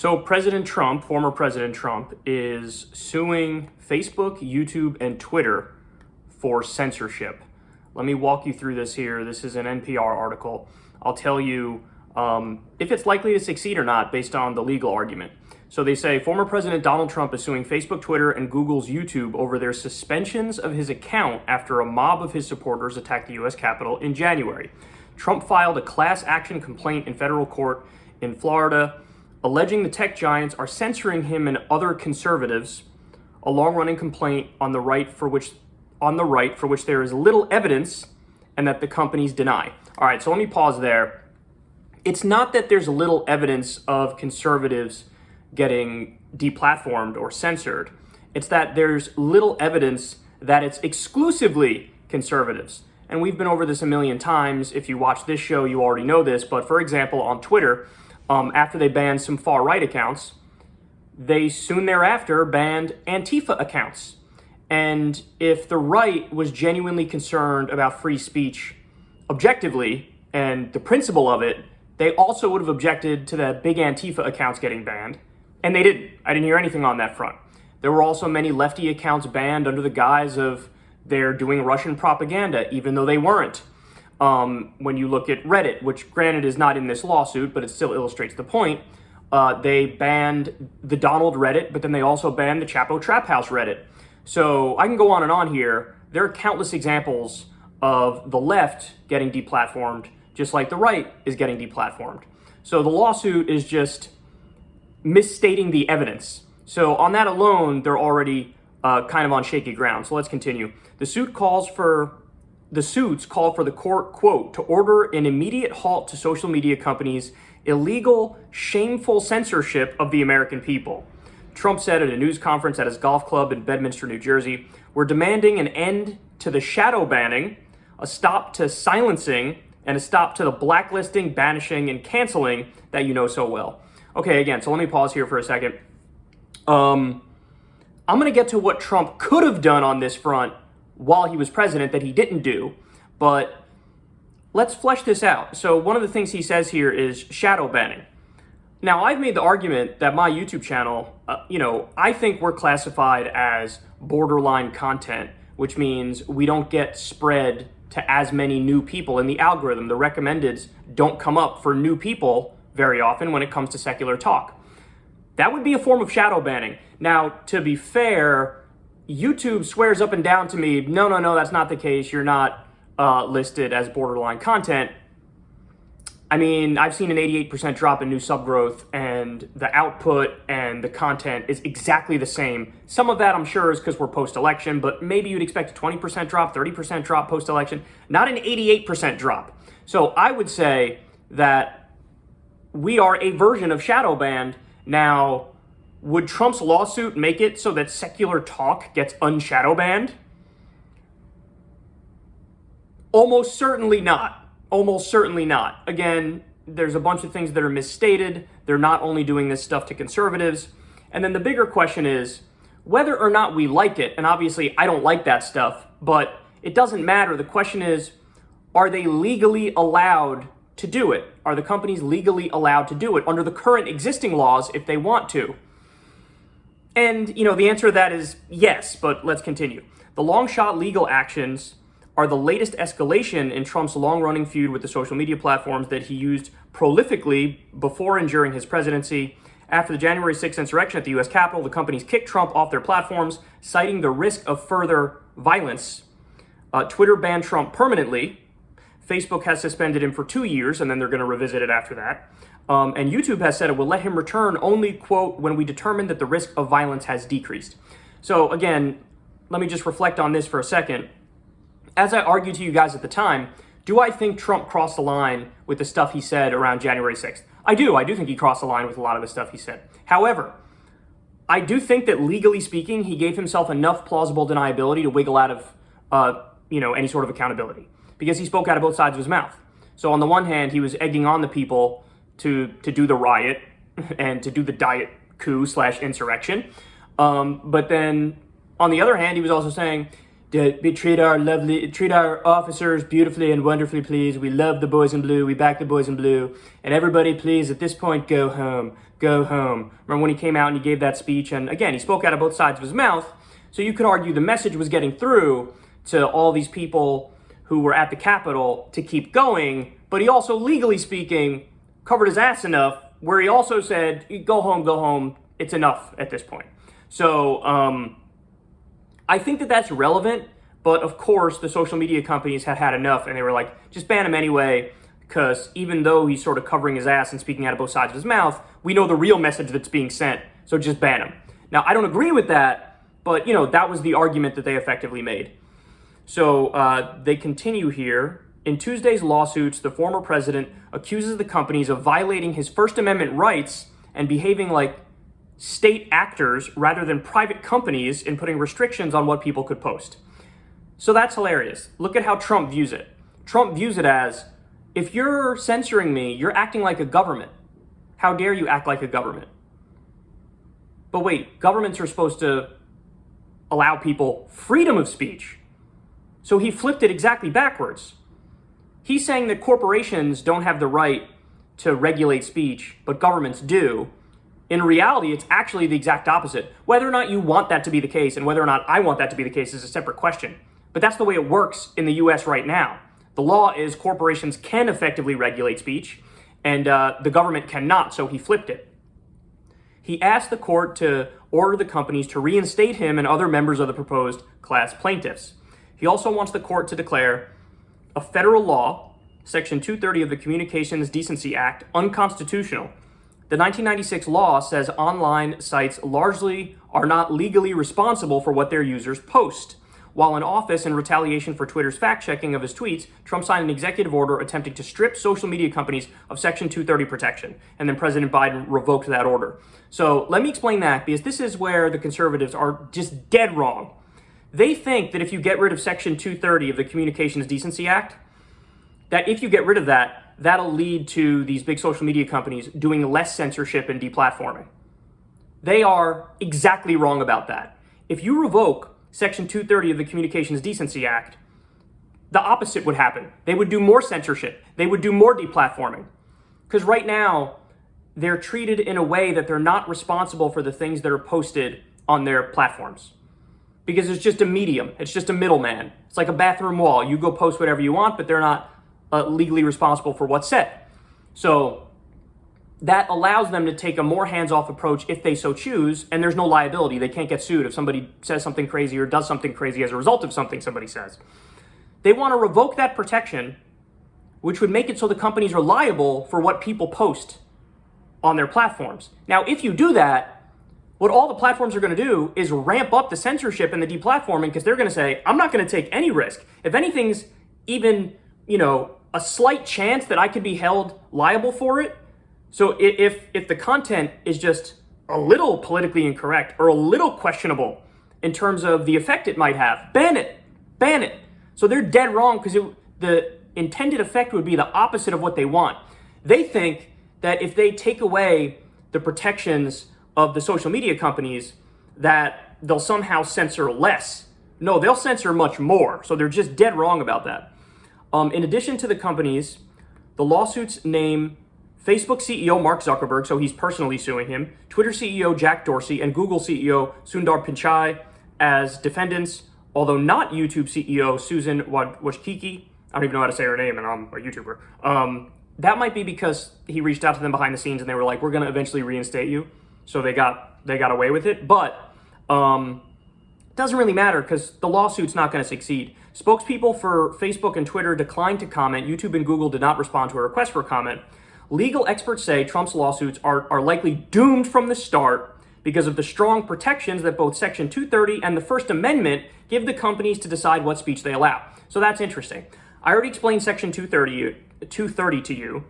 So President Trump, former President Trump, is suing Facebook, YouTube, and Twitter for censorship. Let me walk you through this here. This is an NPR article. I'll tell you if it's likely to succeed or not based on the legal argument. So they say former President Donald Trump is suing Facebook, Twitter, and Google's YouTube over their suspensions of his account after a mob of his supporters attacked the U.S. Capitol in January. Trump filed a class action complaint in federal court in Florida, alleging the tech giants are censoring him and other conservatives, a long-running complaint on the right for which there is little evidence and that the companies deny. All right, so let me pause there. It's not that there's little evidence of conservatives getting deplatformed or censored. It's that there's little evidence that it's exclusively conservatives. And we've been over this a million times. If you watch this show, you already know this. But for example, on Twitter, after they banned some far-right accounts, they soon thereafter banned Antifa accounts. And if the right was genuinely concerned about free speech objectively and the principle of it, they also would have objected to the big Antifa accounts getting banned. And they didn't. I didn't hear anything on that front. There were also many lefty accounts banned under the guise of they're doing Russian propaganda, even though they weren't. When you look at Reddit, which granted is not in this lawsuit, but it still illustrates the point, they banned the Donald Reddit, but then they also banned the Chapo Trap House Reddit. So I can go on and on here. There are countless examples of the left getting deplatformed, just like the right is getting deplatformed. So the lawsuit is just misstating the evidence. So on that alone, they're already kind of on shaky ground. So let's continue. The suits call for the court, quote, to order an immediate halt to social media companies' illegal, shameful censorship of the American people. Trump said at a news conference at his golf club in Bedminster, New Jersey, "We're demanding an end to the shadow banning, a stop to silencing, and a stop to the blacklisting, banishing, and canceling that you know so well." Okay, again, so let me pause here for a second. I'm going to get to what Trump could have done on this front while he was president that he didn't do, but let's flesh this out. So one of the things he says here is shadow banning. Now, I've made the argument that my YouTube channel, I think we're classified as borderline content, which means we don't get spread to as many new people in the algorithm. The recommendeds don't come up for new people very often when it comes to secular talk. That would be a form of shadow banning. Now, to be fair, YouTube swears up and down to me, no, that's not the case. You're not listed as borderline content. I mean, I've seen an 88% drop in new sub growth, and the output and the content is exactly the same. Some of that, I'm sure, is because we're post-election, but maybe you'd expect a 20% drop, 30% drop post-election, not an 88% drop. So I would say that we are a version of shadow banned. Now, would Trump's lawsuit make it so that secular talk gets unshadow banned? Almost certainly not. Almost certainly not. Again, there's a bunch of things that are misstated. They're not only doing this stuff to conservatives. And then the bigger question is whether or not we like it. And obviously, I don't like that stuff, but it doesn't matter. The question is, are they legally allowed to do it? Are the companies legally allowed to do it under the current existing laws if they want to? And, the answer to that is yes, but let's continue. The long shot legal actions are the latest escalation in Trump's long-running feud with the social media platforms that he used prolifically before and during his presidency. After the January 6th insurrection at the U.S. Capitol, the companies kicked Trump off their platforms, citing the risk of further violence. Twitter banned Trump permanently. Facebook has suspended him for 2 years, and then they're going to revisit it after that. And YouTube has said it will let him return only, quote, when we determine that the risk of violence has decreased. So again, let me just reflect on this for a second. As I argued to you guys at the time, do I think Trump crossed the line with the stuff he said around January 6th? I do think he crossed the line with a lot of the stuff he said. However, I do think that legally speaking, he gave himself enough plausible deniability to wiggle out of, any sort of accountability, because he spoke out of both sides of his mouth. So on the one hand, he was egging on the people to do the riot and to do the diet coup / insurrection. But then on the other hand, he was also saying, treat our officers beautifully and wonderfully, please. We love the boys in blue. We back the boys in blue. And everybody, please, at this point, go home. Go home. Remember when he came out and he gave that speech? And again, he spoke out of both sides of his mouth. So you could argue the message was getting through to all these people who were at the Capitol to keep going. But he also, legally speaking, covered his ass enough where he also said, go home. It's enough at this point. So I think that that's relevant. But of course, the social media companies had had enough and they were like, just ban him anyway. Because even though he's sort of covering his ass and speaking out of both sides of his mouth, we know the real message that's being sent. So just ban him. Now, I don't agree with that, but that was the argument that they effectively made. So they continue here. In Tuesday's lawsuits, the former president accuses the companies of violating his First Amendment rights and behaving like state actors rather than private companies in putting restrictions on what people could post. So that's hilarious. Look at how Trump views it. Trump views it as, if you're censoring me, you're acting like a government. How dare you act like a government? But wait, governments are supposed to allow people freedom of speech. So he flipped it exactly backwards. He's saying that corporations don't have the right to regulate speech, but governments do. In reality, it's actually the exact opposite. Whether or not you want that to be the case and whether or not I want that to be the case is a separate question. But that's the way it works in the US right now. The law is corporations can effectively regulate speech and the government cannot, so he flipped it. He asked the court to order the companies to reinstate him and other members of the proposed class plaintiffs. He also wants the court to declare a federal law, Section 230 of the Communications Decency Act, unconstitutional. The 1996 law says online sites largely are not legally responsible for what their users post. While in office, in retaliation for Twitter's fact-checking of his tweets, Trump signed an executive order attempting to strip social media companies of Section 230 protection, and then President Biden revoked that order. So let me explain that, because this is where the conservatives are just dead wrong. They think that if you get rid of Section 230 of the Communications Decency Act, that if you get rid of that, that'll lead to these big social media companies doing less censorship and deplatforming. They are exactly wrong about that. If you revoke Section 230 of the Communications Decency Act, the opposite would happen. They would do more censorship. They would do more deplatforming. Because right now, they're treated in a way that they're not responsible for the things that are posted on their platforms. Because it's just a medium. It's just a middleman. It's like a bathroom wall. You go post whatever you want, but they're not legally responsible for what's said. So that allows them to take a more hands-off approach if they so choose, and there's no liability. They can't get sued if somebody says something crazy or does something crazy as a result of something somebody says. They want to revoke that protection, which would make it so the companies are liable for what people post on their platforms. Now, if you do that, what all the platforms are going to do is ramp up the censorship and the deplatforming, because they're going to say, I'm not going to take any risk. If anything's even, a slight chance that I could be held liable for it. So if the content is just a little politically incorrect or a little questionable in terms of the effect it might have, ban it. So they're dead wrong, because the intended effect would be the opposite of what they want. They think that if they take away the protections of the social media companies, that they'll somehow censor less. No, they'll censor much more. So they're just dead wrong about that. In addition to the companies, the lawsuits name Facebook CEO Mark Zuckerberg, so he's personally suing him, Twitter CEO Jack Dorsey, and Google CEO Sundar Pichai as defendants, although not YouTube CEO Susan Wojcicki. I don't even know how to say her name, and I'm a YouTuber. That might be because he reached out to them behind the scenes and they were like, we're going to eventually reinstate you. So they got away with it. But it doesn't really matter, because the lawsuit's not going to succeed. Spokespeople for Facebook and Twitter declined to comment. YouTube and Google did not respond to a request for a comment. Legal experts say Trump's lawsuits are likely doomed from the start because of the strong protections that both Section 230 and the First Amendment give the companies to decide what speech they allow. So that's interesting. I already explained Section 230 to you,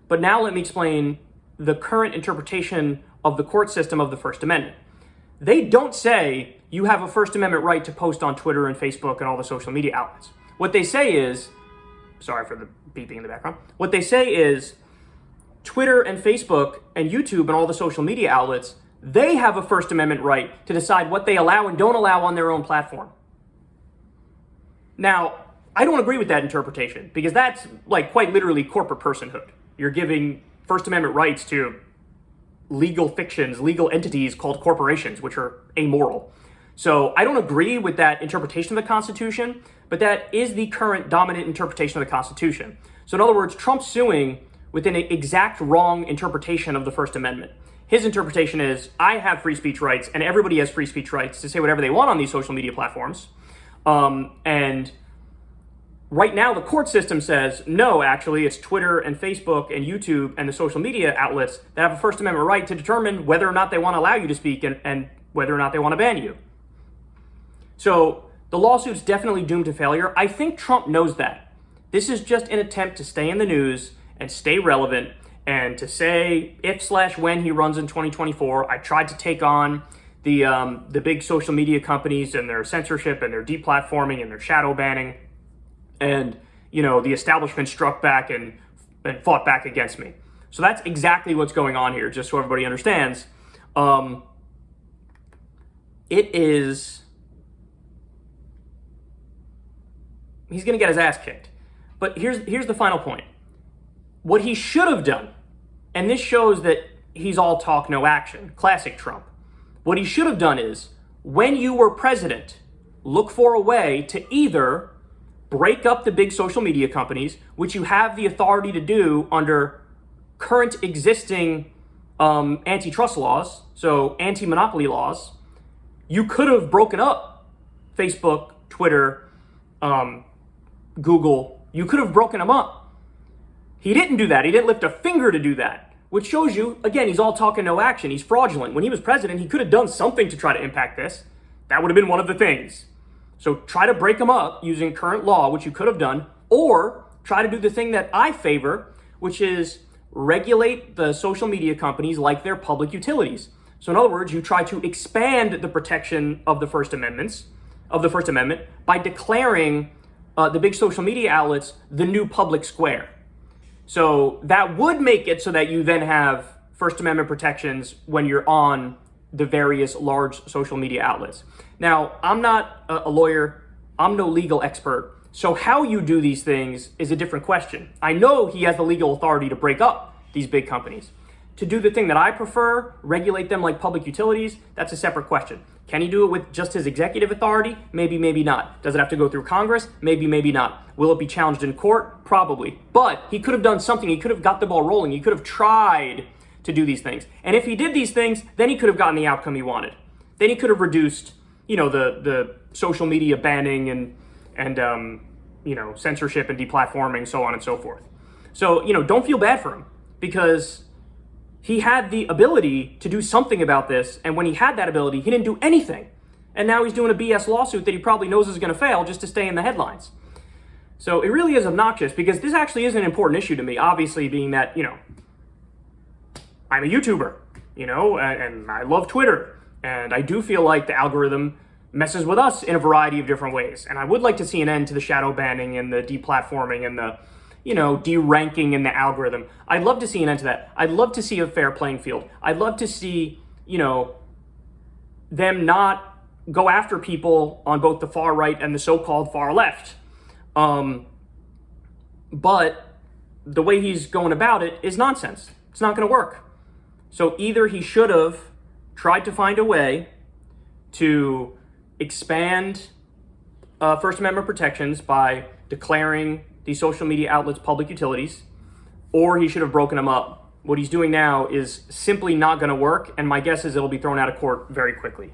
but now let me explain the current interpretation of the court system of the First Amendment. They don't say you have a First Amendment right to post on Twitter and Facebook and all the social media outlets. What they say is, sorry for the beeping in the background, what they say is Twitter and Facebook and YouTube and all the social media outlets, they have a First Amendment right to decide what they allow and don't allow on their own platform. Now, I don't agree with that interpretation because that's like quite literally corporate personhood. You're giving First Amendment rights to legal fictions, legal entities called corporations, which are amoral. So I don't agree with that interpretation of the Constitution, but that is the current dominant interpretation of the Constitution. So in other words, Trump's suing with an exact wrong interpretation of the First Amendment. His interpretation is, I have free speech rights and everybody has free speech rights to say whatever they want on these social media platforms. And right now the court system says, no, actually it's Twitter and Facebook and YouTube and the social media outlets that have a First Amendment right to determine whether or not they want to allow you to speak and whether or not they want to ban you. So the lawsuit's definitely doomed to failure. I think Trump knows that. This is just an attempt to stay in the news and stay relevant and to say if/when he runs in 2024, I tried to take on the big social media companies and their censorship and their deplatforming and their shadow banning. And, you know, the establishment struck back and fought back against me. So that's exactly what's going on here, just so everybody understands. He's going to get his ass kicked. But here's the final point. What he should have done, and this shows that he's all talk, no action, classic Trump. What he should have done is, when you were president, look for a way to either break up the big social media companies, which you have the authority to do under current existing antitrust laws, so anti-monopoly laws. You could have broken up Facebook, Twitter, Google. You could have broken them up. He didn't do that. He didn't lift a finger to do that, which shows you, again, he's all talk and no action. He's fraudulent. When he was president, he could have done something to try to impact this. That would have been one of the things. So try to break them up using current law, which you could have done, or try to do the thing that I favor, which is regulate the social media companies like they're public utilities. So in other words, you try to expand the protection of the First Amendment by declaring the big social media outlets the new public square. So that would make it so that you then have First Amendment protections when you're on the various large social media outlets. Now, I'm not a lawyer. I'm no legal expert. So how you do these things is a different question. I know he has the legal authority to break up these big companies. To do the thing that I prefer, regulate them like public utilities, that's a separate question. Can he do it with just his executive authority? Maybe, maybe not. Does it have to go through Congress? Maybe, maybe not. Will it be challenged in court? Probably. But he could have done something. He could have got the ball rolling. He could have tried to do these things. And if he did these things, then he could have gotten the outcome he wanted. Then he could have reduced, the social media banning and censorship and deplatforming, so on and so forth. So, don't feel bad for him, because he had the ability to do something about this, and when he had that ability, he didn't do anything. And now he's doing a BS lawsuit that he probably knows is going to fail just to stay in the headlines. So it really is obnoxious, because this actually is an important issue to me, obviously, being that, I'm a YouTuber, and I love Twitter, and I do feel like the algorithm messes with us in a variety of different ways. And I would like to see an end to the shadow banning and the deplatforming and the deranking in the algorithm. I'd love to see an end to that. I'd love to see a fair playing field. I'd love to see, them not go after people on both the far right and the so-called far left. But the way he's going about it is nonsense. It's not going to work. So either he should have tried to find a way to expand First Amendment protections by declaring these social media outlets public utilities, or he should have broken them up. What he's doing now is simply not going to work, and my guess is it'll be thrown out of court very quickly.